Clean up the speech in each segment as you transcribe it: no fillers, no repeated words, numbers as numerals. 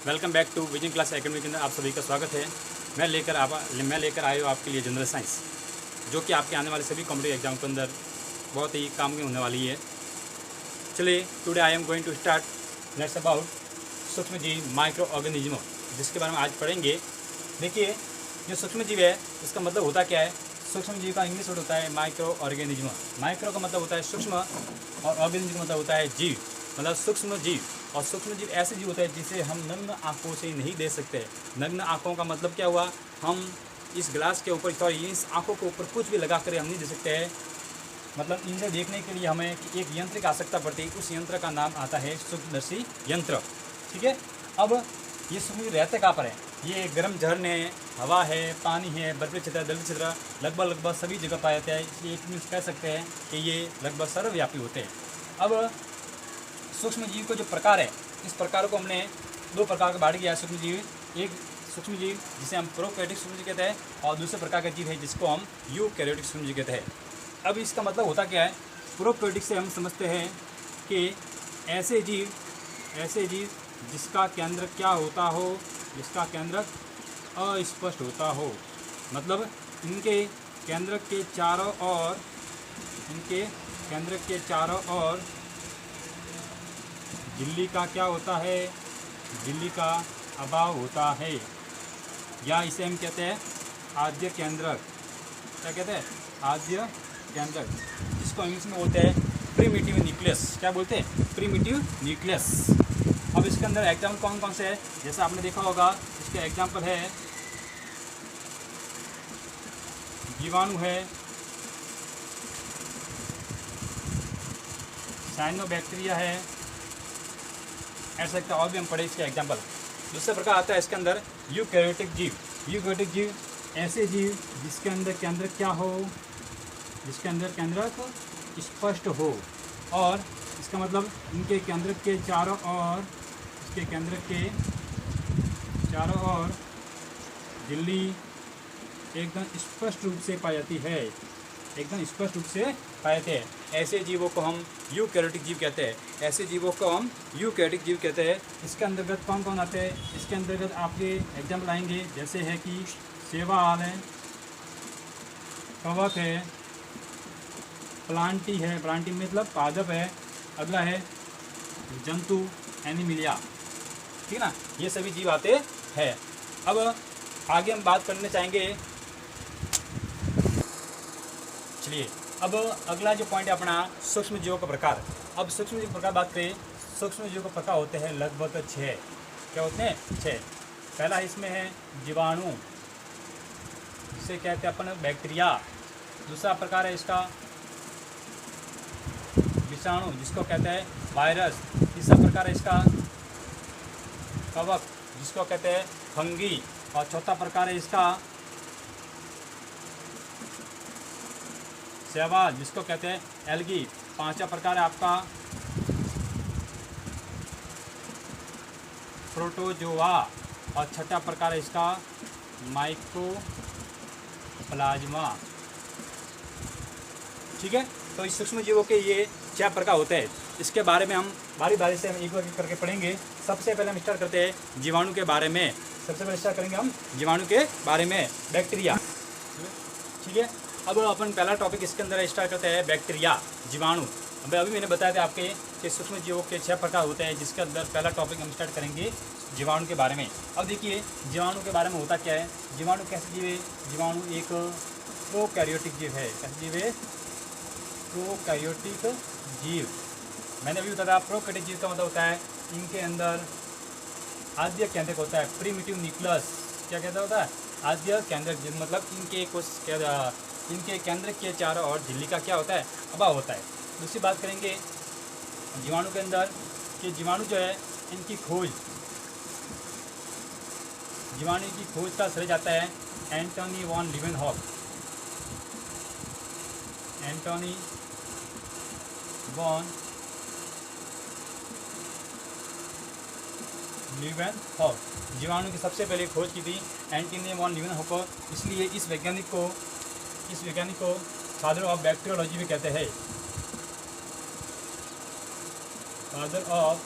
Welcome back to vision class academy के अंदर आप सभी का स्वागत है। मैं लेकर आया हूँ आपके लिए जनरल साइंस, जो कि आपके आने वाले सभी कॉम्पिटिटिव एग्जाम के अंदर बहुत ही काम की होने वाली है। चलिए, today I am going to start let's about सूक्ष्मजीव माइक्रो ऑर्गेनिज्म, जिसके बारे में आज पढ़ेंगे। देखिए, जो सूक्ष्मजीव है इसका मतलब होता क्या है। सूक्ष्मजीव का इंग्लिश वर्ड होता है माइक्रो ऑर्गेनिज्म। माइक्रो का मतलब होता है सूक्ष्म और ऑर्गेनिज्म का मतलब होता है जीव, मतलब सूक्ष्म जीव। और सूक्ष्म जीव ऐसे जीव होते हैं जिसे हम नग्न आँखों से नहीं देख सकते। नग्न आँखों का मतलब क्या हुआ, हम इस ग्लास के ऊपर इस आँखों के ऊपर कुछ भी लगा कर हम नहीं देख सकते हैं। मतलब इनसे देखने के लिए हमें एक यंत्र की आवश्यकता पड़ती है। उस यंत्र का नाम आता है सूक्ष्मदर्शी यंत्र। ठीक है, अब ये सूक्ष्मजीव रहते कहाँ पर है। ये गर्म झरने, हवा है, पानी है, बर्फीले क्षेत्र, दलदली क्षेत्र, लगभग सभी जगह पाए जाते हैं। इसलिए एक मीन्स कह सकते हैं कि ये लगभग सर्वव्यापी होते हैं। अब सूक्ष्मजीव को जो प्रकार है, इस प्रकार को हमने दो प्रकार का बांट किया है सूक्ष्मजीव। एक सूक्ष्मजीव जिसे हम प्रोकैरियोटिक सूक्ष्मजीव कहते हैं, और दूसरे प्रकार का जीव है जिसको हम यूकैरियोटिक सूक्ष्मजीव कहते हैं। अब इसका मतलब होता क्या है। प्रोकैरियोटिक से हम समझते हैं कि ऐसे जीव जिसका केंद्र क्या होता हो, जिसका केंद्र अस्पष्ट होता हो। मतलब इनके केंद्र के चारों ओर झिल्ली का क्या होता है, झिल्ली का अभाव होता है, या इसे हम कहते हैं आद्य केंद्रक। क्या कहते हैं? आद्य केंद्रक, जिसको इंग्लिश में बोलते हैं प्रिमिटिव न्यूक्लियस। क्या बोलते हैं? Primitive nucleus. अब इसके अंदर एग्जाम्पल कौन कौन से है, जैसा आपने देखा होगा, इसके एग्जाम्पल है जीवाणु है, साइनोबैक्टीरिया है, ऐसा और भी हम पढ़े इसके एग्जाम्पल। दूसरा प्रकार आता है इसके अंदर यूकैरियोटिक जीव। यूकैरियोटिक जीव ऐसे जीव जिसके अंदर केंद्र क्या हो, जिसके अंदर केंद्रक स्पष्ट हो, और इसका मतलब इनके केंद्र के चारों ओर झिल्ली एकदम स्पष्ट रूप से पाई जाती है, एकदम स्पष्ट रूप से पाए जाते हैं। ऐसे जीवों को हम यूकैरियोटिक जीव कहते हैं। ऐसे जीवों को हम यूकैरियोटिक जीव कहते हैं। इसके अंतर्गत कौन कौन आते हैं? इसके अंतर्गत आपके एग्जाम्पल आएंगे, जैसे है कि शैवाल है, कवक है, प्लांटी है, प्लांटी मतलब पादप है, अगला है जंतु एनिमिलिया। ठीक है ना, ये सभी जीव आते हैं। अब आगे हम बात करने चाहेंगे। चलिए, अब अगला जो पॉइंट है अपना सूक्ष्म जीवों का प्रकार। अब सूक्ष्म जीव प्रकार बात करें, सूक्ष्म जीवों का प्रकार होते हैं लगभग 6। क्या होते हैं? 6। पहला इसमें है जीवाणु, जिसे कहते हैं अपन बैक्टीरिया। दूसरा प्रकार है इसका विषाणु, जिसको कहते हैं वायरस। तीसरा प्रकार है इसका कवक, जिसको कहते हैं फंगी। और चौथा प्रकार है इसका शैवाल, जिसको कहते हैं एल्गी। पांचवा प्रकार है आपका प्रोटोजोआ, और छठा प्रकार है इसका माइकोप्लाज्मा। ठीक है, तो इस सूक्ष्म जीवों के ये 6 प्रकार होते हैं। इसके बारे में हम बारी बारी से हम एक करके पढ़ेंगे। सबसे पहले हम स्टार्ट करते हैं जीवाणु के बारे में। सबसे पहले स्टार्ट करेंगे हम जीवाणु के बारे में, बैक्टीरिया। ठीक है, अब अपन पहला टॉपिक इसके अंदर स्टार्ट करते हैं बैक्टीरिया, जीवाणु। अभी मैंने बताया था आपके कि सूक्ष्म जीवों के 6 प्रकार होते हैं, जिसके अंदर पहला टॉपिक हम स्टार्ट करेंगे जीवाणु के बारे में। अब देखिए, जीवाणु के बारे में होता क्या है। जीवाणु कैसे जीव है? जीवाणु एक प्रोकैरियोटिक जीव है। कैसे जीव है? प्रोकैरियोटिक जीव। मैंने अभी बताया प्रोकैरियोटिक जीव का मतलब होता है इनके अंदर आद्य केंद्रक होता है, प्रिमिटिव न्यूक्लियस। क्या कहता होता है? आद्य केंद्रक, मतलब इनके केंद्र के चारों ओर झिल्ली का क्या होता है? अभाव होता है। दूसरी बात करेंगे जीवाणु के अंदर कि जीवाणु जो है इनकी खोज, जीवाणु की खोज का श्रेय जाता है Antony von Leeuwenhoek. Antony von Leeuwenhoek जीवाणु की सबसे पहले खोज की थी एंटोनी वॉन लीवेनहॉक। इसलिए इस वैज्ञानिक को फादर ऑफ बैक्टीरियोलॉजी भी कहते हैं। फादर ऑफ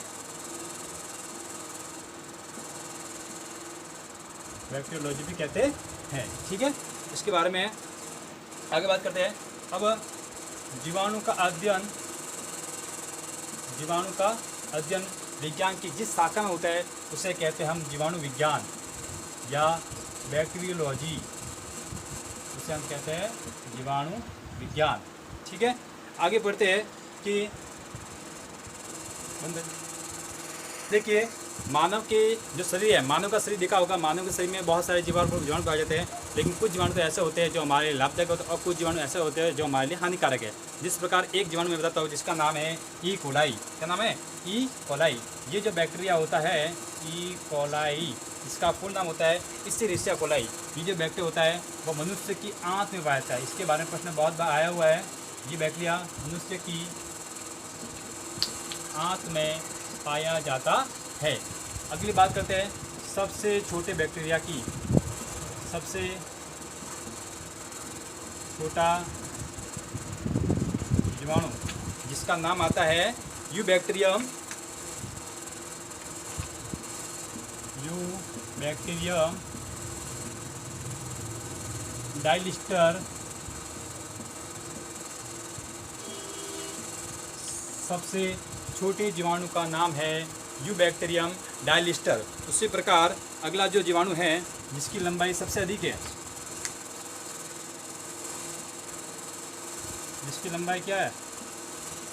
बैक्टीरियोलॉजी भी कहते हैं। ठीक है, इसके बारे में आगे बात करते हैं। अब जीवाणु का अध्ययन विज्ञान की जिस शाखा में होता है उसे कहते हैं हम जीवाणु विज्ञान या बैक्टीरियोलॉजी, उसे हम कहते हैं जीवाणु विज्ञान। ठीक है, आगे बढ़ते हैं कि देखिए मानव के जो शरीर है, मानव का शरीर देखा होगा, मानव के शरीर में बहुत सारे जीवाणु पाए जाते हैं, लेकिन कुछ जीवाणु तो ऐसे होते हैं जो हमारे लाभदायक होते हैं और कुछ जीवाणु ऐसे होते हैं जो हमारे लिए हानिकारक है। जिस प्रकार एक जीवाणु मैं बताता हूँ जिसका नाम है ई कोलाई। क्या नाम है? E coli. ये जो बैक्टीरिया होता है ई कोलाई, इसका फुल नाम होता है इस्चेरिशिया कोलाई। ये जो बैक्टीरिया होता है वो मनुष्य की आंत में पाया जाता है। इसके बारे में प्रश्न बहुत बार आया हुआ है। ये बैक्टीरिया मनुष्य की आंत में पाया जाता है। अगली बात करते हैं सबसे छोटे बैक्टीरिया की। सबसे छोटा जीवाणु जिसका नाम आता है यूबैक्टीरियम डायलिस्टर। सबसे छोटे जीवाणु का नाम है यूबैक्टीरियम डायलिस्टर। उसी प्रकार अगला जो जीवाणु है जिसकी लंबाई सबसे अधिक है, जिसकी लंबाई क्या है,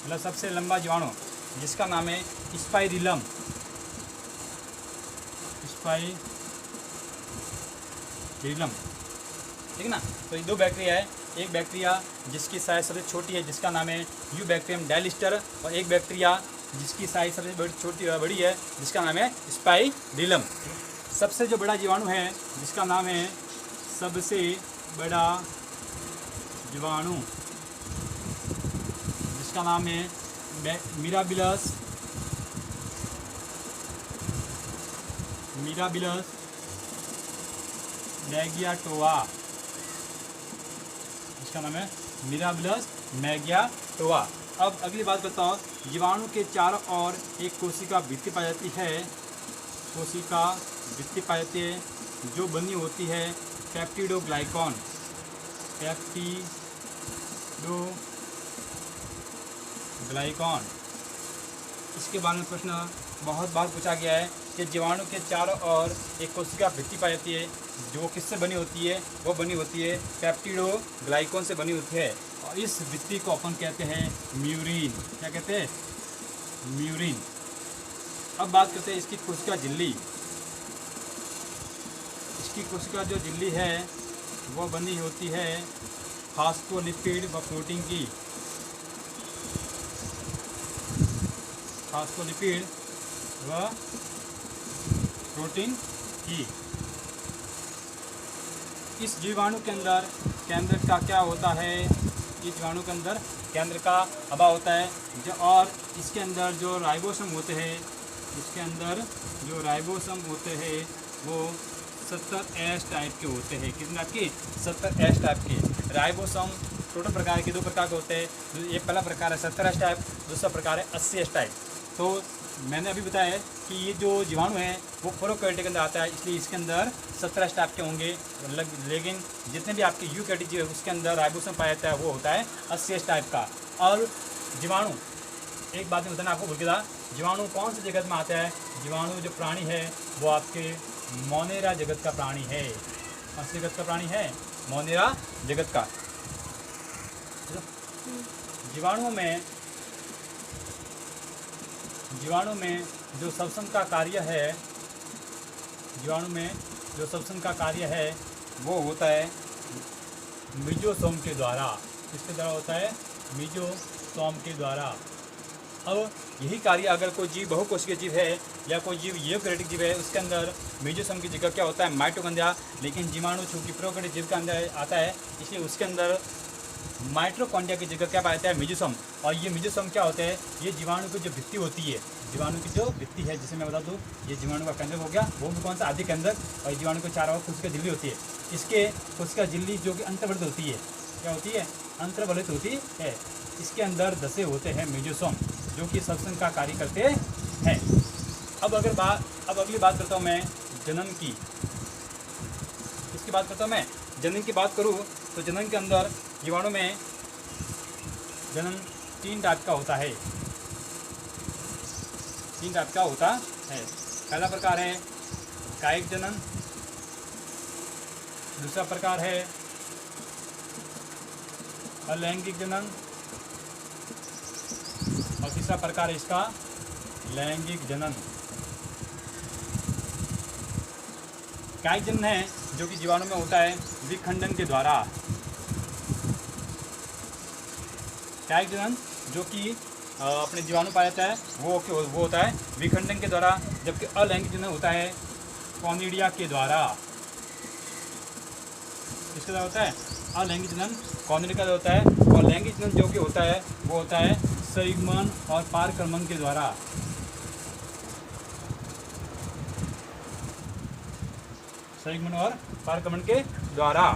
मतलब सबसे लंबा जीवाणु जिसका नाम है स्पाइरिलम। ठीक है ना। तो ये दो बैक्टीरिया है, एक बैक्टीरिया जिसकी साइज सबसे छोटी है जिसका नाम है यूबैक्टीरियम डायलिस्टर, और एक बैक्टीरिया जिसकी साइज सबसे बड़ी है जिसका नाम है स्पाइरिलम। सबसे जो बड़ा जीवाणु है जिसका नाम है सबसे बड़ा जीवाणु जिसका नाम है मिराबिलस मैगियाटोआ। इसका नाम है मिराबिलस मैगियाटोआ। अब अगली बात करता हूँ, जीवाणु के चारों ओर एक कोशिका भित्ति पाई जाती है। कोशिका भित्ति पाई जाती है जो बनी होती है पेप्टिडोग्लाइकॉन। इसके बारे में प्रश्न बहुत बार पूछा गया है कि जीवाणु के चारों ओर एक कोशिका भित्ति पाई जाती है जो किससे बनी होती है, वो बनी होती है पेप्टिडोग्लाइकॉन से बनी होती है, और इस भित्ति को अपन कहते हैं म्यूरिन। क्या कहते हैं? म्यूरिन। अब बात करते हैं इसकी कोशिका झिल्ली। इसकी कोशिका जो झिल्ली है वो बनी होती है फास्फोलिपिड व प्रोटीन की। फास्फोलिपिड व प्रोटीन की। इस जीवाणु के अंदर केंद्र का क्या होता है? इस जीवाणु के अंदर केंद्र का अभाव होता है और इसके अंदर जो राइबोसोम होते हैं, इसके अंदर जो राइबोसोम होते हैं वो 70S टाइप के होते हैं। कितने टाइप के? 70S टाइप के। राइबोसोम टोटल प्रकार के दो प्रकार के होते हैं। एक पहला प्रकार है 70S टाइप, दूसरा प्रकार है 80S टाइप। तो मैंने अभी बताया है कि ये जो जीवाणु है वो प्रोकैरियोट के अंदर आता है, इसलिए इसके अंदर 70S टाइप के होंगे। लेकिन जितने भी आपके यूकैरियोट है उसके अंदर राइबोसोम पाया जाता है वो होता है 80S टाइप का। और जीवाणु, एक बात मैं बताना आपको भूल गया, जीवाणु कौन से जगत में आता है? जीवाणु जो प्राणी है वो आपके मोनेरा जगत का प्राणी है। कौन से जगत का प्राणी है? मोनेरा जगत का। जीवाणु में जो श्वसन का कार्य है, जीवाणु में जो श्वसन का कार्य है वो होता है मीजोसोम के द्वारा। किसके द्वारा होता है? मीजोसोम के द्वारा। अब यही कार्य अगर कोई जीव बहुकोशिकीय जीव है या कोई जीव यूकैरियोटिक जीव है उसके अंदर मीजोसोम की जगह क्या होता है? माइटोकॉन्ड्रिया। लेकिन जीवाणु चूँकि प्रोकैरियोटिक जीव के अंदर आता है इसलिए उसके अंदर माइटोकॉन्ड्रिया की जगह क्या पाया जाता है? मीजोसोम। और ये मीजोसोम क्या होते हैं? ये जीवाणु की जो भित्ति होती है, जीवाणु की जो भित्ति है, जिसे मैं बता दूँ ये जीवाणु का केंद्र हो गया, वो भी कौन सा? आदि केंद्र। और जीवाणु के चारों ओर कोशिका झिल्ली होती है। इसके कोशिका झिल्ली जो कि अंतर्वलित होती है, क्या होती है? अंतर्वलित होती है। इसके अंदर धसे होते हैं मीजोसोम जो कि श्वसन का कार्य करते हैं। अब अगली बात करता हूँ मैं जन्म की। किसकी बात करता हूँ मैं, जनन की बात करूँ तो जनन के अंदर जीवाणु में जनन 3 टाइप का होता है। 3 टाइप का होता है। पहला प्रकार है कायिक जनन, दूसरा प्रकार है अलैंगिक जनन और तीसरा प्रकार है इसका लैंगिक जनन। कायिक जनन है जो कि जीवाणु में होता है विखंडन के द्वारा। कायिक जनन जो कि अपने जीवाणु पाया जाता है वो होता है विखंडन के द्वारा, जबकि अलैंगिक जनन होता है कॉनिडिया के द्वारा। किसके द्वारा होता है? अलैंगिक जनन कॉनिडिया का होता है, और लैंगिक जनन जो कि होता है वो होता है संयुग्मन और पारक्रमण के द्वारा। संयुग्मन और पारक्रमण के द्वारा।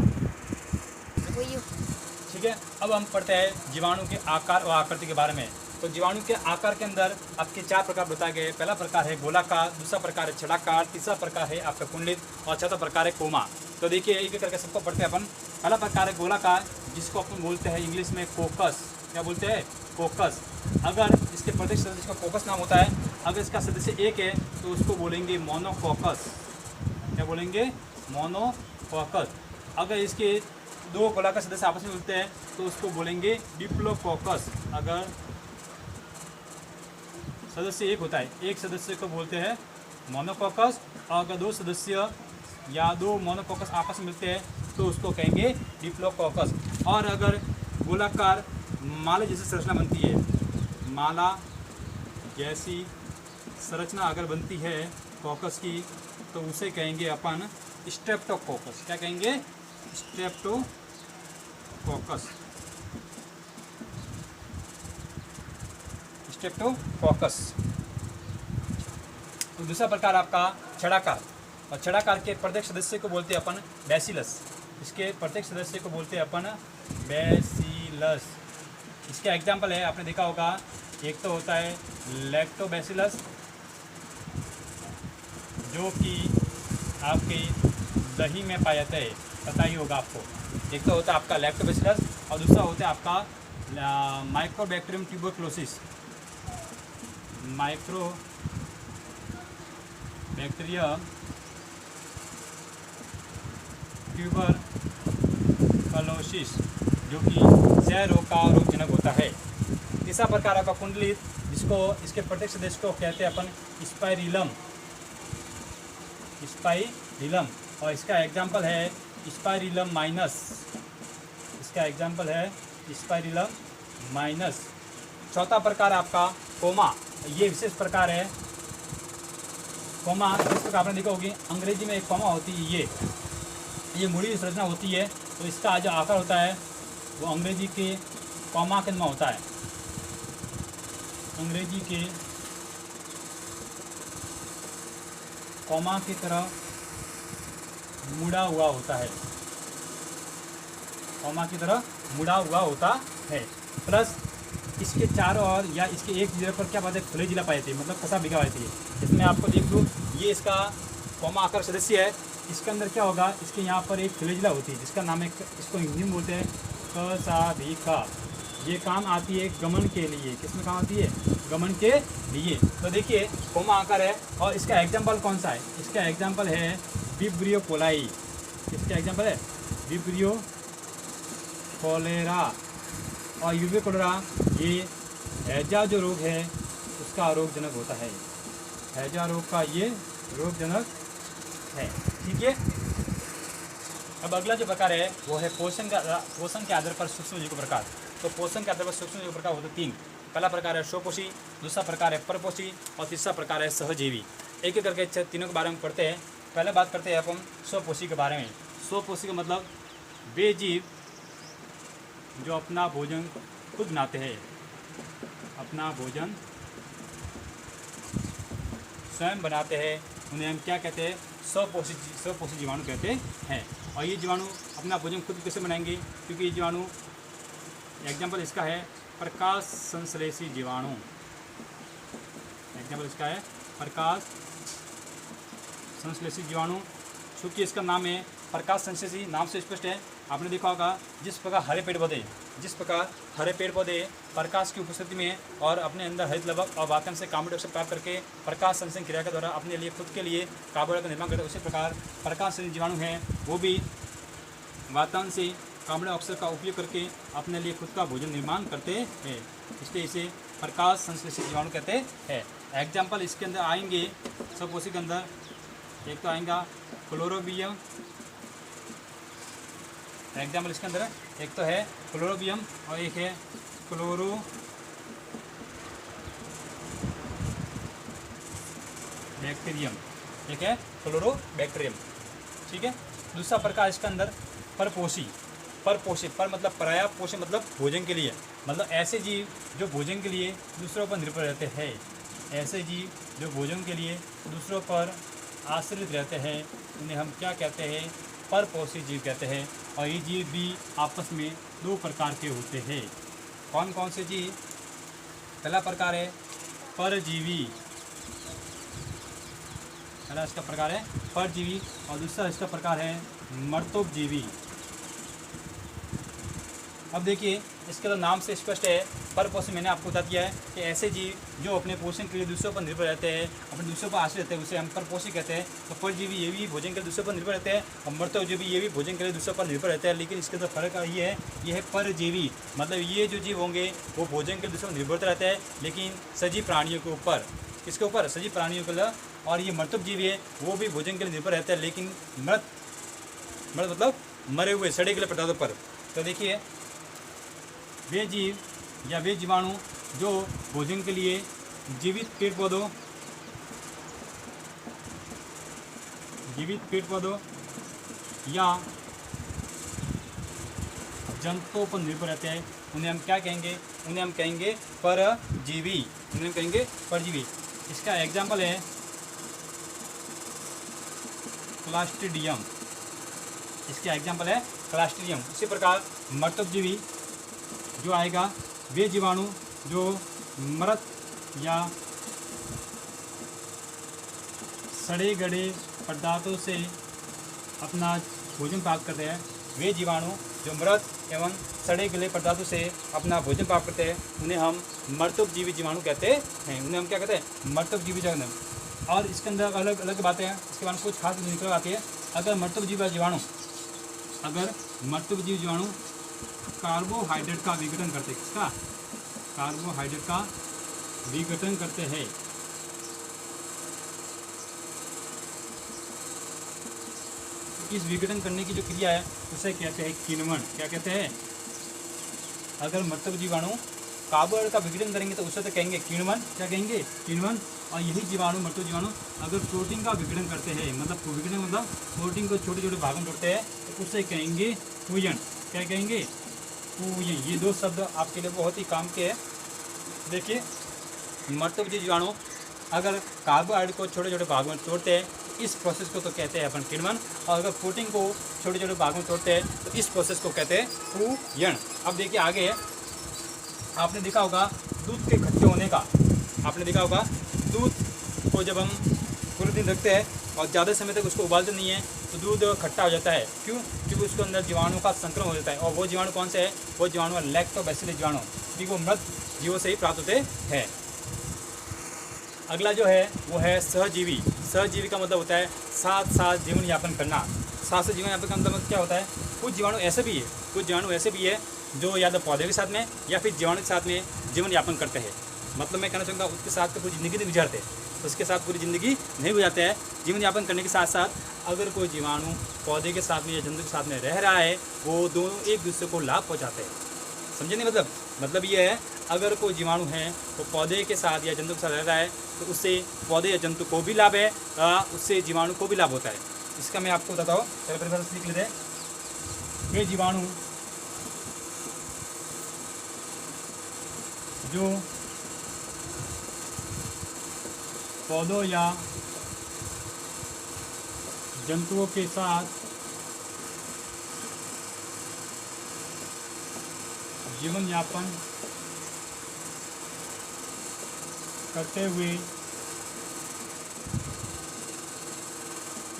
ठीक है, अब हम पढ़ते हैं जीवाणु के आकार और आकृति के बारे में। तो जीवाणु के आकार के अंदर आपके 4 प्रकार बताए गए। पहला प्रकार है गोलाकार, दूसरा प्रकार है छड़ाकार, तीसरा प्रकार है आपका कुंडलित और चौथा प्रकार है कोमा। तो देखिए एक एक करके सबको पढ़ते हैं अपन। पहला प्रकार है गोलाकार, जिसको अपन बोलते हैं इंग्लिश में कोकस। क्या बोलते हैं? कोकस। अगर इसके प्रत्येक सदस्य का कोकस नाम होता है, अगर इसका सदस्य एक है तो उसको बोलेंगे मोनोकोकस। क्या बोलेंगे? मोनोकोकस। अगर इसके 2 गोलाकार सदस्य आपस में मिलते हैं तो उसको बोलेंगे डिप्लोकोकस। अगर सदस्य एक होता है, एक सदस्य को बोलते हैं मोनोकोकस, और अगर 2 सदस्य या 2 मोनोकोकस आपस में मिलते हैं तो उसको कहेंगे डिप्लोकोकस। और अगर गोलाकार माला जैसी संरचना बनती है, माला जैसी संरचना अगर बनती है कोकस की, तो उसे कहेंगे अपन स्ट्रेप्टोकोकस। क्या कहेंगे? स्ट्रेप्टोकोकस। स्ट्रेप्टोकोकस। तो दूसरा प्रकार आपका छड़ाकार, और छड़ाकार के प्रत्येक सदस्य को बोलते हैं अपन बैसिलस। इसके प्रत्येक सदस्य को बोलते हैं अपन बैसिलस। इसका एग्जाम्पल है, आपने देखा होगा, एक तो होता है लैक्टोबैसिलस जो कि आपके दही में पाया जाता है, पता ही होगा आपको। एक तो होता है आपका लैक्टोबैसिलस और दूसरा होता है आपका माइक्रोबैक्टीरियम ट्यूबरक्लोसिस। माइक्रोबैक्टीरियम ट्यूबरक्लोसिस जो कि क्षय रोग का रोगजनक होता है। तीसरा प्रकार आपका कुंडलित, जिसको इसके प्रत्येक सदस्य को कहते हैं अपन स्पाइरिलम। स्पाइरिलम, और इसका एग्जाम्पल है स्पाइरिलम माइनस। इसका एग्जाम्पल है स्पाइरिलम माइनस। चौथा प्रकार आपका कोमा, ये विशेष प्रकार है। कोमा जिस प्रकार आपने देखा होगी, अंग्रेजी में एक कोमा होती है, ये मुड़ी संरचना होती है। तो इसका जो आकार होता है वो अंग्रेजी के कोमा के नुमा होता है। अंग्रेजी के कोमा की तरह मुड़ा हुआ होता है। कोमा की तरह मुड़ा हुआ होता है। प्लस इसके चारों ओर या इसके एक जगह पर क्या बात है, खुले जिला पाए थे, मतलब फंसा बिगा पाए थे। इसमें आपको देख लूँ, ये इसका कोमा आकार सदस्य है। इसके अंदर क्या होगा, इसके यहाँ पर एक फिलेजिला होती है जिसका नाम है, इसको इंग्लिश में बोलते हैं कसाभिका। ये काम आती है गमन के लिए। किसमें काम आती है? गमन के लिए। तो देखिए कोमा आकार है, और इसका एग्जाम्पल कौन सा है? इसका एग्जाम्पल है विब्रियो कोलाई। इसका एग्जाम्पल है विब्रियो कोलेरा। और विब्रियो कोलेरा ये हैजा जो रोग है उसका रोगजनक होता है। हैजा रोग का ये रोगजनक है। ठीक है, अब अगला जो प्रकार है वो है पोषण के आधार पर सूक्ष्मजीव प्रकार। तो पोषण के आधार पर सूक्ष्मजीव प्रकार होते 3। पहला प्रकार है स्वपोषी, दूसरा प्रकार है परपोषी और तीसरा प्रकार है सहजीवी। एक एक करके तीनों के बारे में पढ़ते हैं। पहले बात करते हैं अपन स्वपोषी के बारे में। स्वपोषी का मतलब वे जीव जो अपना भोजन खुद बनाते हैं, अपना भोजन स्वयं बनाते हैं, उन्हें हम क्या कहते हैं? स्वपोषी जीवाणु कहते हैं। और ये जीवाणु अपना भोजन खुद कैसे बनाएंगे? क्योंकि ये जीवाणु, एग्जाम्पल इसका है प्रकाश संश्लेषी जीवाणु। एग्जाम्पल इसका है प्रकाश संश्लेषी जीवाणु। चूँकि इसका नाम है प्रकाश संश्लेषी नाम से स्पष्ट है। आपने देखा होगा जिस प्रकार हरे पेड़ पौधे प्रकाश की उपस्थिति में और अपने अंदर हरित लवक और वातावरण से कार्बन डाइऑक्साइड प्राप्त करके प्रकाश संश्लेषण क्रिया के द्वारा अपने लिए खुद के लिए कार्बन डाइऑक्साइड का निर्माण करते हैं, उसी प्रकार प्रकाश संश्लेषी जीवाणु हैं वो भी वातावरण से कार्बन डाइऑक्साइड का उपयोग करके अपने लिए खुद का भोजन निर्माण करते हैं, इसलिए इसे प्रकाश संश्लेषी जीवाणु कहते हैं। एग्जाम्पल इसके अंदर आएंगे सब उसी के अंदर, एक तो आएगा क्लोरोबियम, एग्जाम्पल इसके अंदर एक तो है क्लोरोबियम और एक है क्लोरोबैक्टीरियम, एक है क्लोरोबैक्टीरियम, ठीक है। दूसरा प्रकार इसके अंदर परपोषी पर मतलब पराया, पोषी मतलब भोजन के लिए, मतलब ऐसे जीव जो भोजन के लिए दूसरों पर निर्भर रहते हैं, ऐसे जीव जो भोजन के लिए दूसरों पर आश्रित रहते हैं उन्हें हम क्या कहते हैं, परपोषी जीव कहते हैं। और ये जीव भी आपस में दो प्रकार के होते हैं। कौन कौन से जीव? पहला प्रकार है परजीवी, पहला इसका प्रकार है परजीवी और दूसरा इसका प्रकार है मर्तोपजीवी। अब देखिए इसके तो नाम से स्पष्ट है, परपोषी मैंने आपको बता दिया है कि ऐसे जीव जो अपने पोषण के लिए दूसरों पर निर्भर रहते हैं, अपने दूसरों पर आश्रित रहते हैं, उसे हम परपोषी कहते हैं। तो परजीवी ये भी भोजन के लिए दूसरों पर निर्भर रहते हैं और मर्तोपजीवी ये भी भोजन के लिए दूसरों पर निर्भर रहते हैं, लेकिन इसके अंदर फर्क ये है परजीवी मतलब ये जो जीव होंगे वो भोजन के लिए दूसरों पर निर्भर रहते हैं, लेकिन सजीव प्राणियों के ऊपर, किसके ऊपर? सजीव प्राणियों के लिए। और ये मर्तोपजीवी है वो भी भोजन के लिए निर्भर रहते हैं, लेकिन मृत मतलब मरे हुए सड़े गले पदार्थों पर। तो देखिए वे जीव या वे जीवाणु जो भोजन के लिए जीवित पेड़ पौधों या जंतुओं पर निर्भर रहते हैं उन्हें हम क्या कहेंगे? उन्हें हम कहेंगे परजीवी, इसका एग्जाम्पल है क्लास्ट्रीडियम, इसका एग्जाम्पल है क्लास्ट्रीडियम। इसी प्रकार मर्तोपजीवी जो आएगा वे जीवाणु जो मृत या सड़े गले पदार्थों से अपना भोजन प्राप्त करते हैं, वे जीवाणु जो मृत एवं सड़े गले पदार्थों से अपना भोजन प्राप्त करते हैं उन्हें हम मर्तोपजीवी जीवाणु कहते हैं। उन्हें हम क्या कहते हैं? मर्तोपजीवी जीवाणु। और इसके अंदर अलग अलग बातें हैं, इसके बारे में कुछ खास निकल आती है। अगर मर्तोपजीवी जीवाणु कार्बोहाइड्रेट का विघटन करते हैं, किसका? कार्बोहाइड्रेट का विघटन करते हैं, इस विघटन करने की जो क्रिया है उसे कहते हैं किण्वन। क्या कहते हैं? अगर मर्तक जीवाणु कार्बोहाइड्रेट का विघटन करेंगे तो उसे तो कहेंगे किण्वन। क्या कहेंगे? किण्वन। और यही जीवाणु मर्तक जीवाणु अगर प्रोटीन का विघटन करते हैं, मतलब विघटन मतलब प्रोटीन को छोटे छोटे भागों में तोड़ते हैं, तो उसे कहेंगे पूयन। क्या कहेंगे? पूयन। ये दो शब्द आपके लिए बहुत ही काम के हैं। देखिए, मर्तक जीवाणु अगर कार्बोहाइड्रेट को छोटे छोटे भागों में तोड़ते हैं, इस प्रोसेस को तो कहते हैं अपन किण्वन। और अगर प्रोटीन को छोटे छोटे भागों में तोड़ते हैं तो इस प्रोसेस को कहते हैं पूयन। अब देखिए आगे, आपने देखा होगा दूध के खट्टे होने का। आपने देखा होगा दूध को जब हम पूरे दिन रखते हैं और ज़्यादा समय तक उसको उबालते नहीं है तो दूध खट्टा हो जाता है। क्यों? क्योंकि उसके अंदर जीवाणु का संक्रमण हो जाता है। और वो जीवाणु कौन से है? वो जीवाणु है लैक्टोबैसिलस जीवाणु, क्योंकि वो मृत जीवों से ही प्राप्त होते हैं। अगला जो है वो है सहजीवी। सहजीवी का मतलब होता है साथ साथ जीवन यापन करना। साथ साथ जीवन यापन का मतलब क्या होता है? कुछ जीवाणु ऐसे भी है जो या तो पौधे के साथ में या फिर जीवाणु के साथ में जीवन यापन करते हैं। मतलब मैं कहना चाहूँगा उसके साथ तो पूरी ज़िंदगी नहीं गुजारते, उसके साथ पूरी ज़िंदगी नहीं गुजारते हैं। जीवन यापन करने के साथ साथ अगर कोई जीवाणु पौधे के साथ में या जंतु के साथ में रह रहा है, वो दोनों एक दूसरे को लाभ पहुँचाते हैं। समझे नहीं? मतलब ये है, अगर कोई जीवाणु है वो पौधे के साथ या जंतु के साथ रह रहा है तो उससे पौधे या जंतु को भी लाभ है, उससे जीवाणु को भी लाभ होता है। इसका मैं आपको बताता हूँ, चलो परिभाषा सीख लेते हैं। ये जीवाणु जो पौधों या जंतुओं के साथ जीवन यापन करते हुए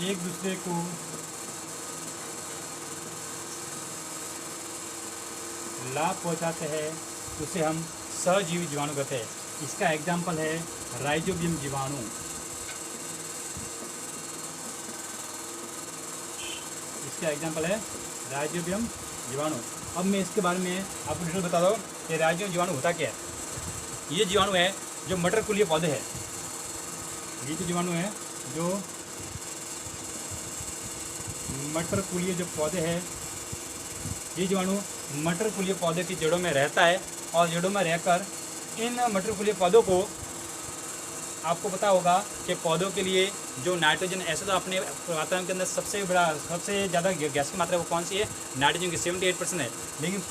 एक दूसरे को लाभ पहुंचाते हैं उसे हम सहजीवी जीवाणु कहते हैं। इसका एग्जाम्पल है राइजोबियम जीवाणु। इसका एग्जाम्पल है राइजोबियम जीवाणु। अब मैं इसके बारे में आपको डिटेल बता दूँ कि राइजोबियम जीवाणु होता क्या है। ये जीवाणु है जो मटर कुलीय पौधे हैं। ये जो जीवाणु है जो मटर कुलीय जो पौधे हैं, ये जीवाणु मटर कुलीय पौधे की जड़ों में रहता है और जड़ों में रहकर इन मटर कुलीय पौधों को, आपको पता होगा कि पौधों के लिए जो नाइट्रोजन, ऐसे तो अपने वातावरण के अंदर सबसे ज़्यादा गैस की मात्रा वो कौन सी है, नाइट्रोजन की 78% है। लेकिन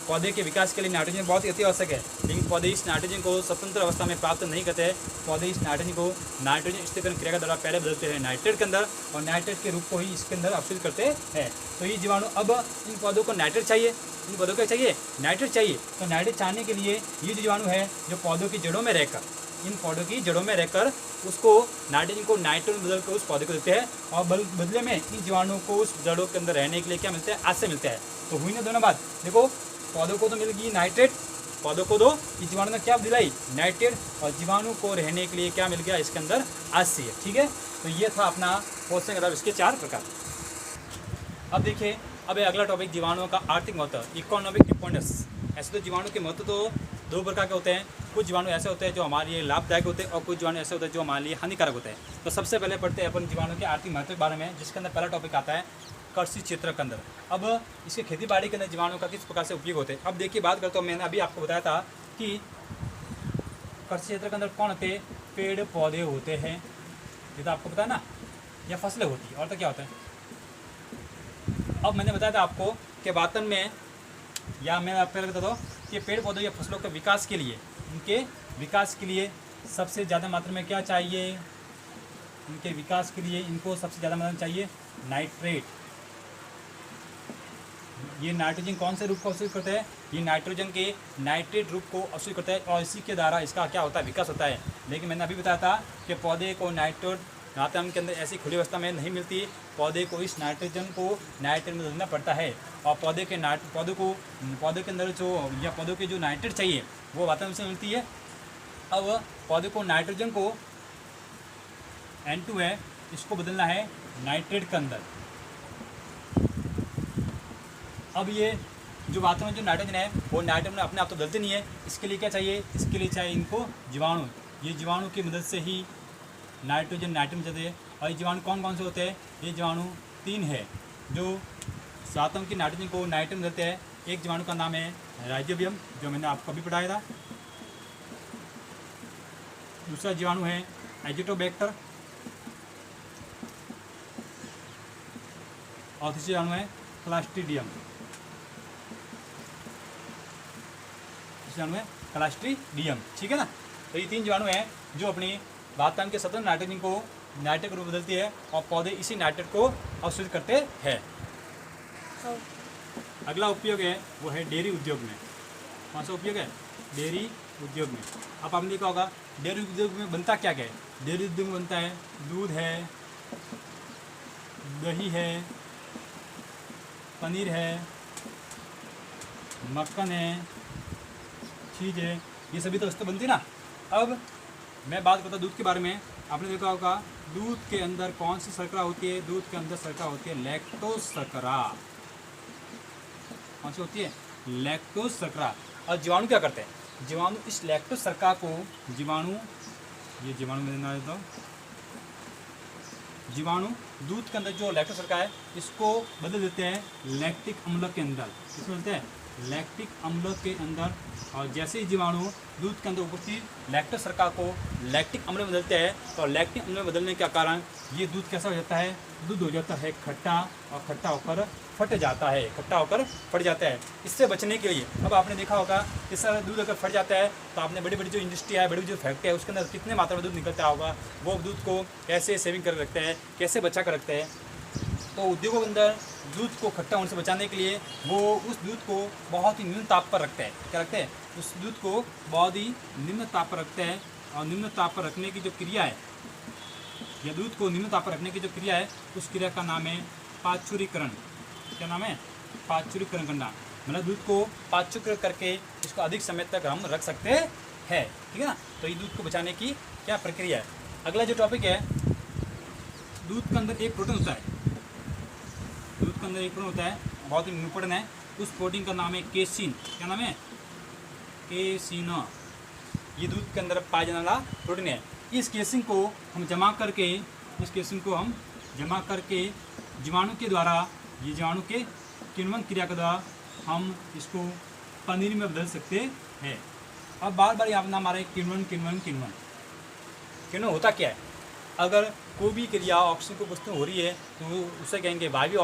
पौधे के विकास के लिए नाइट्रोजन बहुत ही अति आवश्यक है। लेकिन पौधे इस नाइट्रोजन को स्वतंत्र अवस्था में प्राप्त नहीं करते हैं। पौधे इस नाइट्रोजन को नाइट्रोजन स्थिरीकरण क्रिया के द्वारा पहले बदलते हैं नाइट्रेट के अंदर, और नाइट्रेट के रूप को ही इसके अंदर अवशोषित करते हैं। तो ये जीवाणु, अब इन पौधों को नाइट्रेट चाहिए, इन पौधों को चाहिए नाइट्रेट चाहिए। तो नाइट्रेट चाहने के लिए ये जो जीवाणु है जो पौधों की जड़ों में रहकर, इन पौधों की जड़ों में रहकर उसको नाइट्रोजन को नाइट्रोजन बदल कर उस पौधे को देते हैं, और बदले में इन जीवाणुओं को उस जड़ों के अंदर रहने के लिए क्या मिलता है, आश्रय मिलता है। तो हुई ना दोनों बात। देखो, पौधों को तो मिल गई नाइट्रेट, पौधों को दो, इस जीवाणु ने क्या दिलाई, नाइट्रेट, और जीवाणु को रहने के लिए क्या मिल गया, इसके अंदर आश्रय। ठीक है, तो ये था अपना पोषण का इसके 4 प्रकार। अब देखिए, अब अगला टॉपिक जीवाणुओं का आर्थिक महत्व, इकोनॉमिक इंपोर्टेंस। ऐसे तो जीवाणु के महत्व तो 2 प्रकार के होते हैं। कुछ जीवाणु ऐसे होते हैं जो हमारे लिए लाभदायक होते हैं, और कुछ जीवाणु ऐसे होते हैं जो हमारे लिए हानिकारक होते हैं। तो सबसे पहले पढ़ते हैं अपन जीवाणु के आर्थिक महत्व के बारे में, जिसके अंदर पहला टॉपिक आता है कृषि क्षेत्र के अंदर। अब इसके खेती बाड़ी के अंदर जीवाणु का किस प्रकार से उपयोग होते हैं। अब देखिए, बात करता हूँ, मैंने अभी आपको बताया था कि कृषि क्षेत्र के अंदर कौन होते हैं, पेड़ पौधे होते हैं, ये तो आपको पता है ना, या फसलें होती है, और तो क्या होता है। अब मैंने बताया था आपको कि वातावरण में, या मैं आपको पहले बताता हूँ कि पेड़ पौधों या फसलों के विकास के लिए, उनके विकास के लिए सबसे ज़्यादा मात्रा में क्या चाहिए, उनके विकास के लिए इनको सबसे ज़्यादा मात्रा में चाहिए नाइट्रेट। ये नाइट्रोजन कौन से रूप को अवशोषित करता है, ये नाइट्रोजन के नाइट्रेट रूप को अवशोषित करता है, और इसी के द्वारा इसका क्या होता है, विकास होता है। लेकिन मैंने अभी बताया था कि पौधे को नाइट्रेट वातावरण के अंदर ऐसी खुली अवस्था में नहीं मिलती। पौधे को इस नाइट्रोजन को नाइट्रेट में बदलना पड़ता है, और पौधे के अंदर जो, या पौधों के जो नाइट्रेट चाहिए वो वातावरण से मिलती है। अब पौधे को नाइट्रोजन को N2 है, इसको बदलना है नाइट्रेट के अंदर। अब ये जो वातावरण में जो नाइट्रोजन है वो नाइट्रोजन अपने आप तो बदलते नहीं है। इसके लिए क्या चाहिए, इसके लिए चाहिए इनको जीवाणु। ये जीवाणु की मदद से ही नाइट्रोजन बदलते हैं। और ये जीवाणु कौन कौन से होते हैं, ये जीवाणु 3 है जो वातावरण की नाइट्रोजन को नाइट्रोजन बदलते हैं। एक जीवाणु का नाम है राइजोबियम, जो मैंने आपको अभी पढ़ाया था। दूसरा जीवाणु है एजिटोबैक्टर, और तीसरा जीवाणु है क्लास्ट्रीडियम। क्लास्ट्रीडियम, ठीक है ना। तो ये 3 जीवाणु हैं जो अपनी वातावरण के स्वतंत्र नाइट्रोजन को नाइट्रेट के रूप में बदलती है, और पौधे इसी नाइट्रेट को अवशोषित करते हैं। अगला उपयोग है वो है डेयरी उद्योग में। कौन सा उपयोग है, डेयरी उद्योग में। अब आपने देखा होगा डेयरी उद्योग में बनता क्या क्या है। डेयरी उद्योग में बनता है दूध है, दही है, पनीर है, मक्खन है, चीज़ है, ये सभी तो वस्तु बनती ना। अब मैं बात करता हूँ दूध के बारे में। आपने देखा होगा दूध के अंदर कौन सी शर्करा होती है, दूध के अंदर शर्करा होती है लैक्टोज शर्करा। कौन सी होती है, लैक्टोज शर्करा। और जीवाणु क्या करते हैं, जीवाणु इस लैक्टोज शर्करा को, ये जीवाणु में देता हूँ, जीवाणु दूध के अंदर जो लैक्टोज शर्करा है इसको बदल देते हैं लैक्टिक अम्ल के अंदर। इसमें बोलते हैं लैक्टिक अम्ल के अंदर। और जैसे ही जीवाणु दूध के अंदर उपस्थित लैक्टोज शर्करा को लैक्टिक अम्ल में बदलते हैं, तो लैक्टिक अम्ल में बदलने के कारण ये दूध कैसा हो जाता है, दूध हो जाता है खट्टा, और खट्टा होकर फट जाता है, खट्टा होकर फट जाता है। इससे बचने के लिए, अब आपने देखा होगा इस तरह दूध अगर फट जाता है तो आपने बड़ी बड़ी जो इंडस्ट्री है, बड़ी बड़ी जो फैक्ट्री है, उसके अंदर कितने मात्रा में दूध निकलता होगा, वो दूध को कैसे सेविंग कर रखते हैं, कैसे बचा कर रखते हैं। तो उद्योगों के अंदर दूध को खट्टा होने से बचाने के लिए वो उस दूध को बहुत ही निम्न ताप पर रखते हैं। क्या रखते हैं, उस दूध को बहुत ही निम्न ताप पर रखते हैं। और निम्न ताप पर रखने की जो क्रिया है, या दूध को निम्न ताप पर रखने की जो क्रिया है, उस क्रिया का नाम है पाचुरीकरण। क्या नाम है, पाचुरीकरण करना। मतलब दूध को पाचक करके इसको अधिक समय तक हम रख सकते हैं, ठीक है ना। तो ये दूध को बचाने की क्या प्रक्रिया है। अगला जो टॉपिक है, दूध के अंदर एक प्रोटीन होता है, दूध के अंदर एक प्रोटीन होता है, बहुत ही इम्पोर्टेंट है। उस प्रोटीन का नाम है केसिन। क्या नाम है? केसिन। ये दूध के अंदर पाया जाने वाला प्रोटीन है। इस केसिन को हम जमा करके, इस केसिन को हम जमा करके जीवाणु के द्वारा, ये जीवाणु के किण्वन क्रिया के द्वारा हम इसको पनीर में बदल सकते हैं। अब बार बार यहाँ नाम आ रहा है किण्वन किण्वन किण्वन। किण्वन होता क्या है? अगर कोई भी क्रिया ऑक्सीजन को वस्तु हो रही है तो उसे कहेंगे वायवीय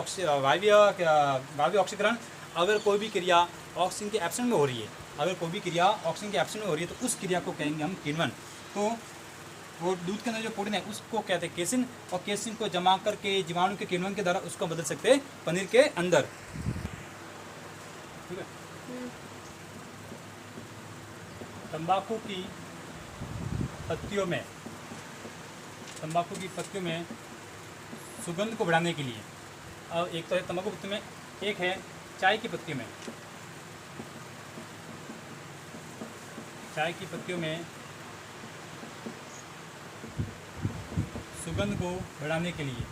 ऑक्सीकरण। अगर कोई भी क्रिया ऑक्सीजन के एब्सेंट में हो रही है, अगर कोई भी क्रिया ऑक्सीजन के एब्सेंट में हो रही है तो उस क्रिया को कहेंगे हम किण्वन। तो वो दूध के अंदर जो प्रोटीन है उसको कहते हैं केसिन, और केसिन को जमा करके जीवाणु के किण्वन के द्वारा उसको बदल सकते हैं पनीर के अंदर, ठीक है। तंबाकू की पत्तियों में, तंबाकू की पत्तियों में सुगंध को बढ़ाने के लिए, और एक तो है तंबाकू पत्ती में, एक है चाय की पत्तियों में, चाय की पत्तियों में सुगंध को बढ़ाने के लिए।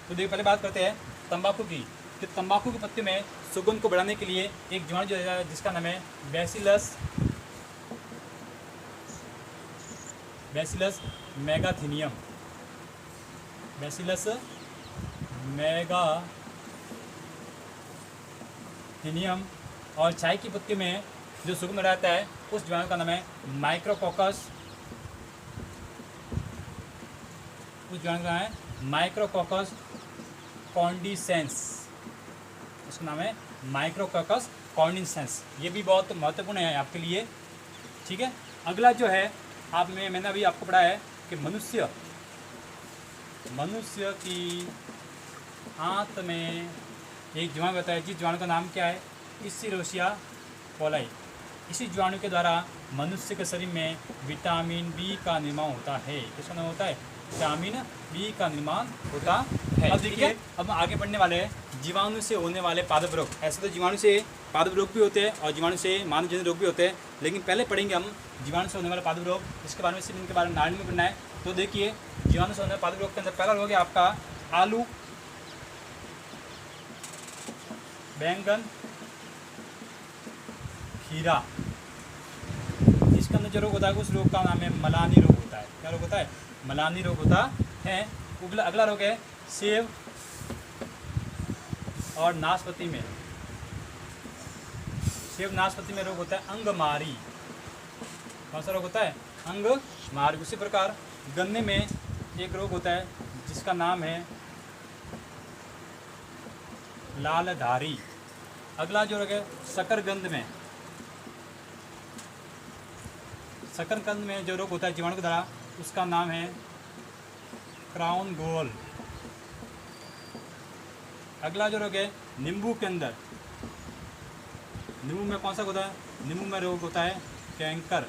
तो देखिए पहले बात करते हैं तंबाकू की। कि तंबाकू की पत्ती में सुगंध को बढ़ाने के लिए एक जीवाणु जो है जिसका नाम है बैसिलस मेगाथिनियम, बैसिलस मेगाथिनियम। और चाय की पत्ती में जो सुगंध बढ़ाता है उस जीवाणु का नाम है माइक्रोकोकस, उस जीवाणु का नाम है माइक्रोकोकस कॉन्डिसेंस, उसका नाम है माइक्रोकोकस कॉन्डिसेंस। ये भी बहुत महत्वपूर्ण है आपके लिए, ठीक है। अगला जो है मैंने अभी आपको पढ़ा है कि मनुष्य की आंत में एक जीवाणु बताया, जिस जीवाणु का नाम क्या है? इस्चेरिशिया कोलाई। इसी जीवाणु के द्वारा मनुष्य के शरीर में विटामिन बी का निर्माण होता है। किसका नाम होता है? विटामिन बी का निर्माण होता है। अब देखिए, अब आगे बढ़ने वाले हैं जीवाणु से होने वाले पादप रोग। ऐसे तो जीवाणु से पादप रोग भी होते हैं और जीवाणु से मानवजन्य रोग भी होते हैं, लेकिन पहले पढ़ेंगे हम जीवाणु से होने वाले पादप रोग। इसके बारे में सिर्फ इनके बारे में नाड़ी में पढ़ना है। तो देखिए, जीवाणु से होने वाले पादप रोग के अंदर पहला रोग है आपका आलू, बैंगन, खीरा। इसके अंदर जो रोग होता है उस रोग का नाम है मलानी रोग होता है। क्या रोग होता है? मलानी रोग होता है। अगला रोग है सेब और नाशपाती में, सेब नाशपाती में रोग होता है अंगमारी। कौन सा रोग होता है? अंगमारी। उसी प्रकार गन्ने में एक रोग होता है जिसका नाम है लालधारी। अगला जो रोग है शकरकंद में, शकरकंद में जो रोग होता है जीवाणु के द्वारा उसका नाम है क्राउन गोल। अगला जो रोग है नींबू के अंदर, नींबू में कौन सा होता है? नींबू में रोग होता है कैंकर।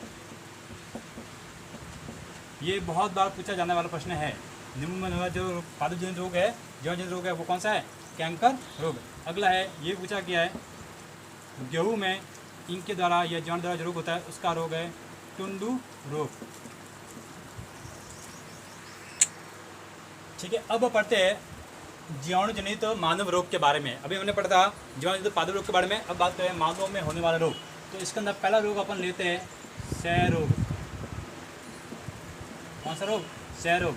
ये बहुत बार पूछा जाने वाला प्रश्न है। नींबू में जो पादपजन्य रोग है, जीवाणुजन्य रोग है, वो कौन सा है? कैंकर रोग। अगला है, ये पूछा गया है गेहूँ में इनके द्वारा या जीवाणु द्वारा जो रोग होता है उसका रोग है टुंडू रोग, ठीक है। अब पढ़ते हैं जीवाणु जनित मानव रोग के बारे में। अभी हमने पढ़ा था जीवाणु जनित पादप रोग के बारे में। अब बात करें मानव में होने वाला रोग। तो इसके अंदर पहला रोग अपन लेते हैं क्षय रोग। कौन सा रोग? क्षय रोग।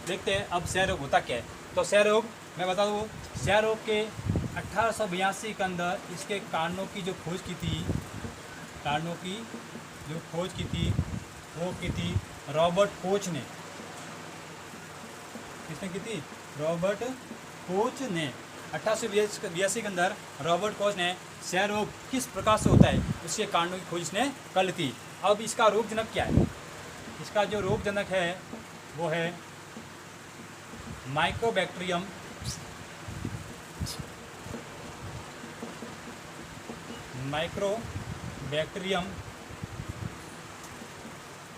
देखते हैं अब क्षय रोग होता क्या है। तो क्षय रोग मैं बता दूँ, क्षय रोग के 1882 के अंदर इसके कारणों की जो खोज की थी, कारणों की जो खोज की थी वो की थी रॉबर्ट कोच ने। किसने की थी? रॉबर्ट कोच ने। 1882 के अंदर रॉबर्ट कोच ने क्षय रोग किस प्रकार से होता है उसके कारणों की खोज इसने कर ली थी। अब इसका रोगजनक क्या है? इसका जो रोगजनक है वो है माइक्रोबैक्टीरियम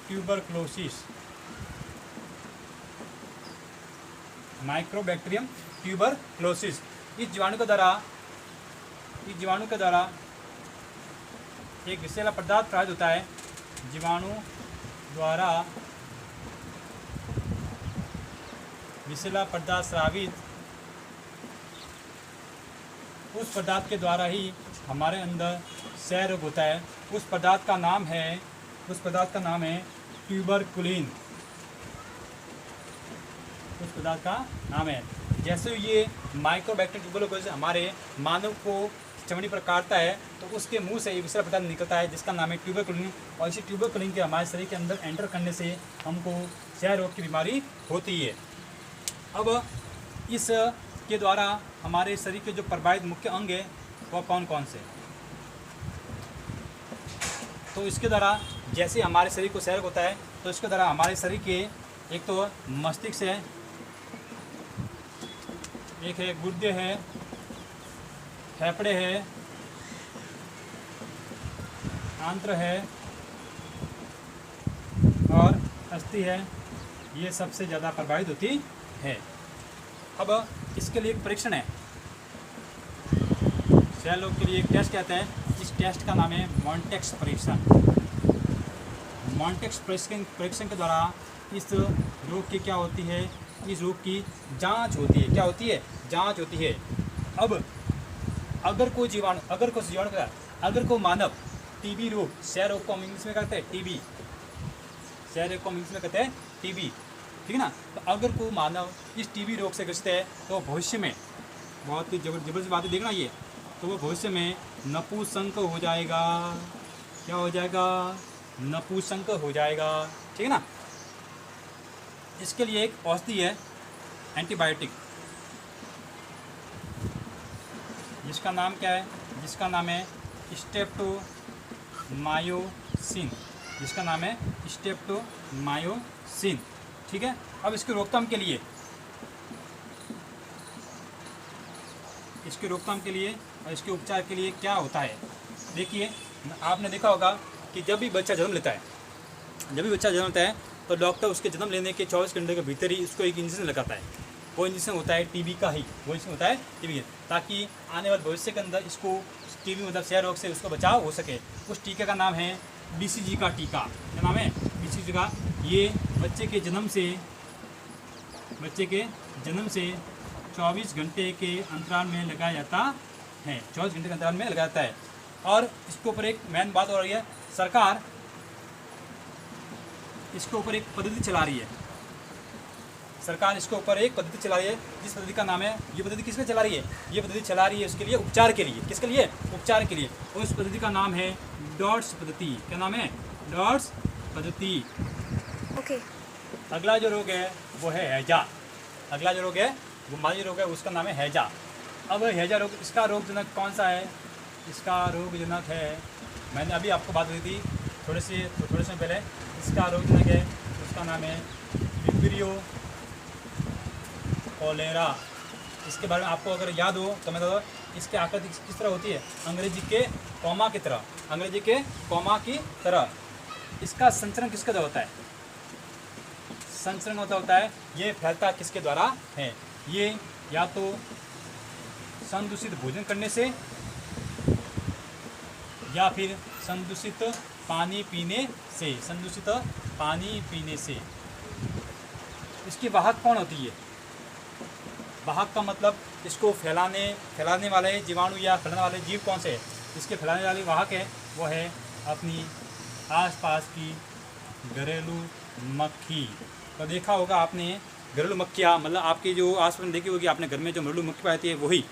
ट्यूबरक्लोसिस। Mycobacterium tuberculosis. इस जीवाणु के द्वारा एक विषैला पदार्थ प्रभावित होता है जीवाणु द्वारा, विषैला पदार्थ स्रावित, उस पदार्थ के द्वारा ही हमारे अंदर क्षय रोग होता है। उस पदार्थ का नाम है ट्यूबरकुलिन। उस पदार्थ का नाम है, जैसे ये माइक्रोबैक्टीरियम ट्यूबरकुलोसिस हमारे मानव को चमड़ी पर काटता है तो उसके मुंह से एक विषैला पदार्थ निकलता है जिसका नाम है ट्यूबरकुलिन, और इसी ट्यूबरकुलिन के हमारे शरीर के अंदर एंटर करने से हमको क्षय रोग की बीमारी होती है। अब इस के द्वारा हमारे शरीर के जो प्रभावित मुख्य अंग है वह कौन कौन से? तो इसके द्वारा जैसे हमारे शरीर को क्षय रोग होता है तो इसके द्वारा हमारे शरीर के एक तो मस्तिष्क है, एक है गुर्दे है, फेफड़े है, आंत्र है और अस्थि है, ये सबसे ज़्यादा प्रभावित होती है। अब इसके लिए एक परीक्षण है, क्षय रोग के लिए एक टेस्ट कहते हैं, इस टेस्ट का नाम है मॉन्टेक्स परीक्षण। मॉन्टेक्स परीक्षण के द्वारा इस रोग की क्या होती है, इस रोग की जांच होती है। क्या होती है? जांच होती है। अब अगर कोई मानव टीबी रोग, क्षय रोग को हम इंग्लिश में कहते हैं टीबी, क्षय रोग को हम इंग्लिश में कहते हैं टीबी, ठीक है ना। तो अगर कोई मानव इस टीबी रोग से ग्रसित है तो भविष्य में, बहुत ही जबरदस्त बात है देखना ये, तो वो भविष्य में नपुंसक हो जाएगा। क्या हो जाएगा? नपुंसक हो जाएगा, ठीक है ना। इसके लिए एक औषधि है एंटीबायोटिक, जिसका नाम क्या है? जिसका नाम है स्ट्रेप्टोमायोसिन, जिसका नाम है स्ट्रेप्टोमायोसिन, ठीक है। अब इसकी रोकथाम के लिए और इसके उपचार के लिए क्या होता है? देखिए, आपने देखा होगा कि जब भी बच्चा जन्म लेता है तो डॉक्टर उसके जन्म लेने के 24 घंटे के भीतर ही उसको एक इंजेक्शन लगाता है। वो इंजेक्शन होता है टीबी का ही, ताकि आने वाले भविष्य के अंदर इसको टीबी मतलब क्षय रोग से उसको बचाव हो सके। उस टीके का नाम है बीसीजी का टीका। क्या नाम है? बीसीजी का। ये बच्चे के जन्म से 24 घंटे के अंतराल में लगाया जाता है, 24 घंटे के अंतराल में लगाया जाता है। और इसके ऊपर एक मेन बात हो रही है, सरकार इसके ऊपर एक पद्धति चला रही है। जिस पद्धति का नाम है, ये पद्धति किसमें चला रही है? ये पद्धति चला रही है उसके लिए उपचार के लिए। किसके लिए? उपचार के लिए। और इस पद्धति का नाम है डॉट्स पद्धति। क्या नाम है? डॉट्स पद्धति। ओके। अगला जो रोग है वो है हैजा। अगला जो रोग है, बीमारी रोग है, उसका नाम है हैजा। अब हैजा रोग, इसका रोगजनक कौन सा है? इसका रोगजनक है, मैंने अभी आपको बात हुई थी थोड़े समय पहले, इसका रोगजनक है, उसका नाम है विब्रियो कोलेरा। इसके बारे में आपको अगर याद हो तो मैं तो इसकी आकृति किस तरह होती है? अंग्रेजी के कॉमा की तरह। इसका संचरण किसके द्वारा होता है? संचरण होता है, ये फैलता किसके द्वारा है? ये या तो संदूषित भोजन करने से या फिर संदूषित पानी पीने से। इसकी वाहक कौन होती है? वाहक का मतलब इसको फैलाने वाले जीवाणु या फैलाने वाले जीव कौन से है? इसके फैलाने वाली वाहक है वो है अपनी आसपास की घरेलू मक्खी। तो देखा होगा आपने घरेलू मक्खियाँ, मतलब आपकी जो आसपास में देखी होगी आपने, घर में जो घरेलू मक्खी पाती है वही।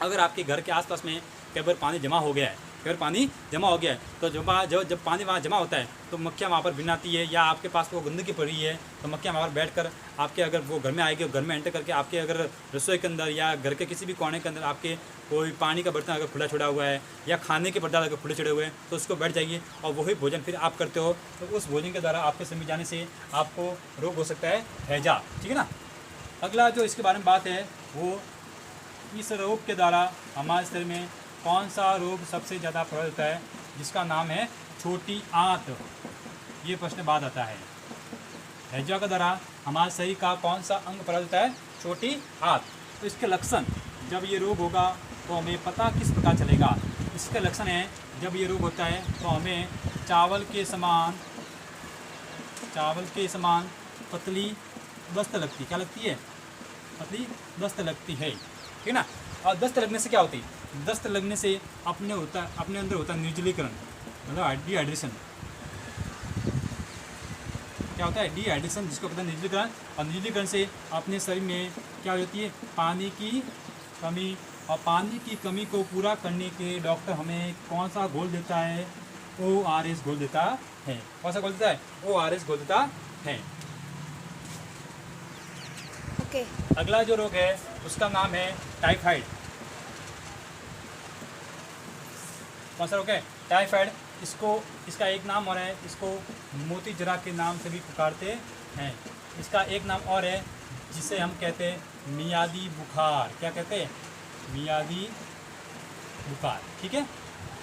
अगर आपके घर के आसपास में कई बार पानी जमा हो गया है तो जब पानी वहाँ जमा होता है तो मक्खियाँ वहाँ पर भिन्न आती है, या आपके पास वो गंदगी पड़ी है तो मक्खियाँ वहाँ पर बैठकर आपके, अगर वो घर में आएगी, घर में एंटर करके आपके अगर रसोई के अंदर या घर के किसी भी कोने के अंदर आपके कोई पानी का बर्तन अगर खुला छोड़ा हुआ है या खाने के पदार्थ अगर खुले छोड़े हुए हैं तो उसको बैठ जाइए और वही भोजन फिर आप करते हो, तो उस भोजन के द्वारा आपके शरीर में जाने से आपको रोग हो सकता है हैजा, ठीक है ना। अगला जो इसके बारे में बात है वो, इस रोग के द्वारा हमारे शरीर में कौन सा रोग सबसे ज़्यादा प्रभावित होता है? जिसका नाम है छोटी आंत। ये प्रश्न बाद आता है। हैजा के द्वारा हमारे शरीर का कौन सा अंग प्रभावित होता है? छोटी आंत। तो इसके लक्षण, जब ये रोग होगा तो हमें पता किस प्रकार चलेगा? इसका लक्षण है जब ये रोग होता है तो हमें चावल के समान पतली दस्त लगती, क्या लगती है? पतली दस्त लगती है, ठीक है ना। और दस्त लगने से क्या होती है? दस्त लगने से अपने अंदर होता है निर्जलीकरण, मतलब डिहाइड्रेशन। क्या होता है? डिहाइड्रेशन, जिसको कहते हैं निर्जलीकरण। और निर्जलीकरण से अपने शरीर में क्या हो जाती है? पानी की कमी। और पानी की कमी को पूरा करने के लिए डॉक्टर हमें कौन सा घोल देता है? ORS घोल देता है। कौन सा घोल देता है? ORS घोल देता है। ओके। अगला जो रोग है उसका नाम है टाइफाइड। कौन सा रोग है? टाइफाइड। इसका एक नाम और है, इसको मोती जरा के नाम से भी पुकारते हैं। इसका एक नाम और है जिसे हम कहते हैं मियादी बुखार। क्या कहते हैं? मियादी बुखार, ठीक है।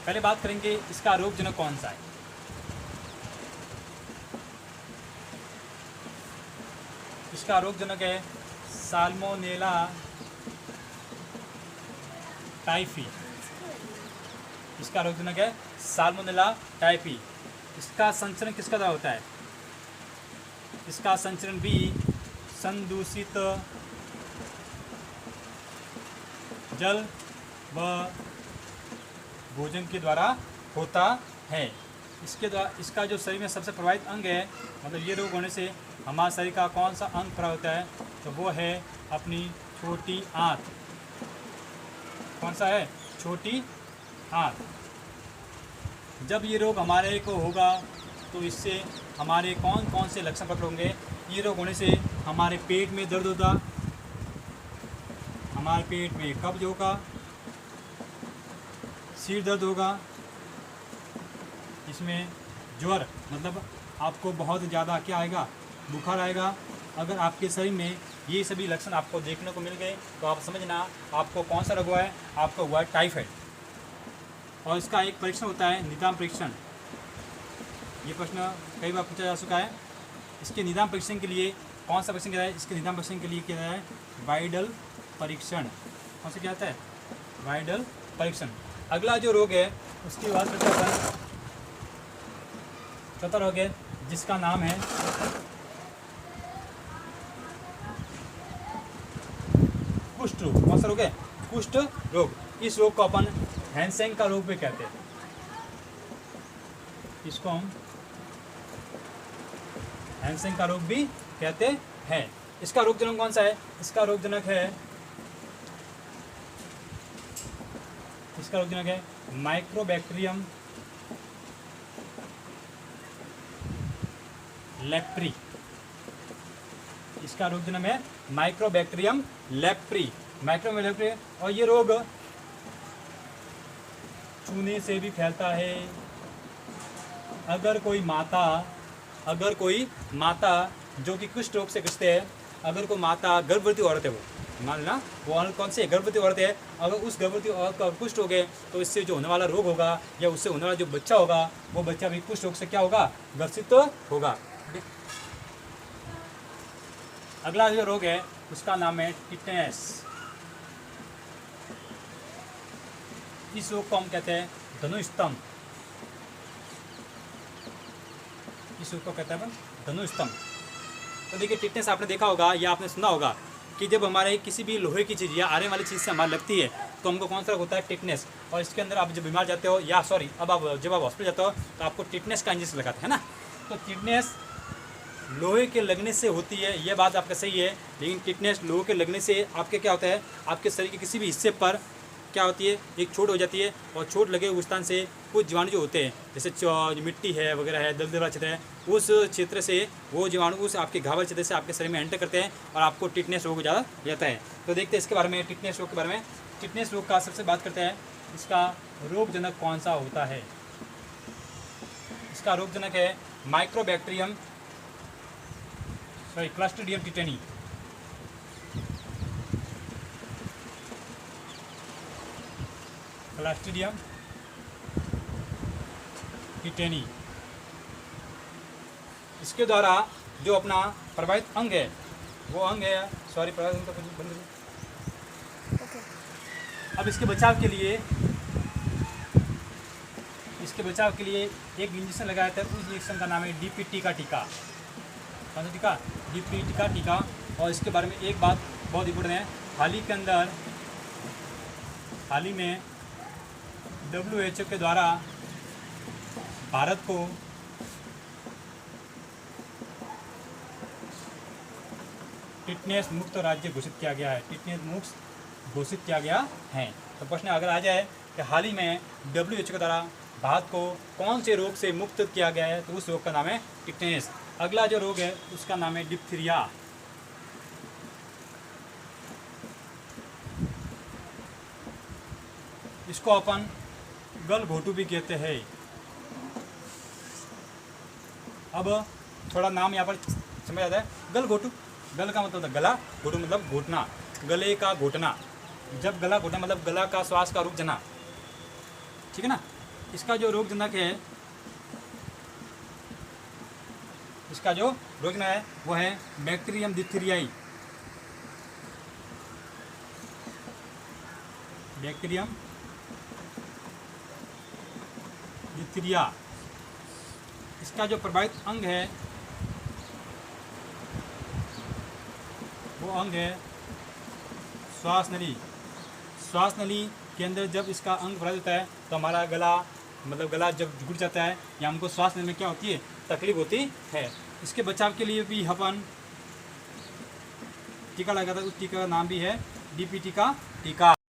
पहले बात करेंगे इसका रोगजनक कौन सा है। इसका रोगजनक है साल्मोनेला टाइफी। इसका रोगजनक है साल्मोनेला टाइफी। इसका संचरण किसका द्वारा होता है? इसका संचरण भी संदूषित जल व भोजन के द्वारा होता है। इसका जो शरीर में सबसे प्रभावित अंग है, मतलब ये रोग होने से हमारे शरीर का कौन सा अंग प्रभावित होता है? तो वो है अपनी छोटी आंत। कौन सा है? छोटी आंत। जब ये रोग हमारे को होगा तो इससे हमारे कौन कौन से लक्षण प्रकट होंगे? ये रोग होने से हमारे पेट में दर्द होता, हमारे पेट में कब्ज होगा, सिर दर्द होगा, इसमें ज्वर, मतलब आपको बहुत ज़्यादा क्या आएगा? बुखार आएगा। अगर आपके शरीर में ये सभी लक्षण आपको देखने को मिल गए तो आप समझना आपको कौन सा रोग हुआ है? आपको हुआ है टाइफाइड। और इसका एक परीक्षण होता है निदान परीक्षण। ये प्रश्न कई बार पूछा जा चुका है। इसके निदान परीक्षण के लिए कौन सा परीक्षण किया जाए? इसके निदान परीक्षण के लिए किया जाए वाइडल परीक्षण। कौन सा क्या होता है? वाइडल परीक्षण। अगला जो रोग है उसकी बात करते हैं। चौथा रोग है जिसका नाम है कुष्ठ रोग। कौन सा रोग है? कुष्ठ रोग। इस रोग को अपन हैंसेन का रोग भी कहते हैं। इसको हम हैंसेन का रोग भी कहते हैं। इसका रोगजनक कौन सा है? इसका रोगजनक है माइक्रोबैक्टीरियम लेप्री। इसका रोगजनक है माइक्रोबैक्टीरियम लेप्री। और ये रोग छूने से भी फैलता है। अगर कोई माता जो कि कुष्ठ रोग से ग्रस्त है, अगर कोई माता गर्भवती औरत है, वो मान लेना वो औरत कौन सी है? गर्भवती औरत है। अगर उस गर्भवती औरत का कुष्ठ रोग है तो इससे जो होने वाला रोग होगा या उससे होने वाला जो बच्चा होगा वो बच्चा भी कुष्ठ रोग से क्या होगा? ग्रसित होगा। अगला जो रोग है उसका नाम है टिटेनस। इस रोग को हम कहते हैं धनुस्तंभ। इस रोग को कहते हैं धनुस्तंभ। तो देखिए टिटनेस आपने देखा होगा या आपने सुना होगा कि जब हमारे किसी भी लोहे की चीज़ या आने वाली चीज़ से हमारी लगती है तो हमको कौन सा रोग होता है? टिटनेस। और इसके अंदर आप जब बीमार जाते हो या जब आप हॉस्पिटल जाते हो तो आपको टिटनेस का इंजेक्शन लगाते हैं ना। तो टिटनेस लोहे के लगने से होती है, यह बात आपका सही है। लेकिन टिटनेस लोहे के लगने से आपके क्या होता है? आपके शरीर के किसी भी हिस्से पर क्या होती है? एक चोट हो जाती है। और चोट लगे उस स्थान से कुछ जीवाणु जो होते हैं, जैसे मिट्टी है वगैरह है, दलदल वाला क्षेत्र है, उस क्षेत्र से वो जीवाणु उस आपके घाव वाले क्षेत्र से आपके शरीर में एंटर करते हैं और आपको टिटनेस रोग ज़्यादा जाता है। तो देखते हैं इसके बारे में, टिटनेस रोग के बारे में। टिटनेस रोग का सबसे बात करते हैं, इसका रोगजनक कौन सा होता है? इसका रोगजनक है microbacterium clostridium tetani. Clostridium tetani. इसके द्वारा जो अपना प्रभावित अंग है वो अंग है प्रभावित अंग तो बंद। अब इसके बचाव के लिए इसके बचाव के लिए एक इंजेक्शन लगाया था, उस इंजेक्शन का नाम है DPT का टीका। कौन सा टीका? DPT का टीका। और इसके बारे में एक बात बहुत इंपॉर्टेंट है, हाल ही में WHO के द्वारा भारत को टिटनेस मुक्त राज्य घोषित किया गया है। टिटनेस मुक्त घोषित किया गया है। तो प्रश्न अगर आ जाए कि हाल ही में WHO के द्वारा भारत को कौन से रोग से मुक्त किया गया है, तो उस रोग का नाम है टिटनेस। अगला जो रोग है उसका नाम है डिप्थीरिया। इसको अपन गलघोटू भी कहते हैं। अब थोड़ा नाम यहाँ पर समझ आता है। गलघोटू, गल का मतलब गला, घोटू मतलब घोटना, गले का घोटना। जब गला घोटना मतलब गला का श्वास का रुक जाना, ठीक है ना। इसका जो रोगजनक है, इसका जो रोगजनक है वो है बैक्टीरियम डिप्थीरियाई। Bacterium diphtheria. इसका जो प्रभावित अंग है वो अंग है श्वास नली। श्वास नली के अंदर जब इसका अंग प्रभावित होता है तो हमारा गला मतलब गला जब घुट जाता है या हमको श्वास लेने में क्या होती है, तकलीफ होती है। इसके बचाव के लिए भी अपन टीका लगाता है। उस टीका का नाम भी है DPT का टीका।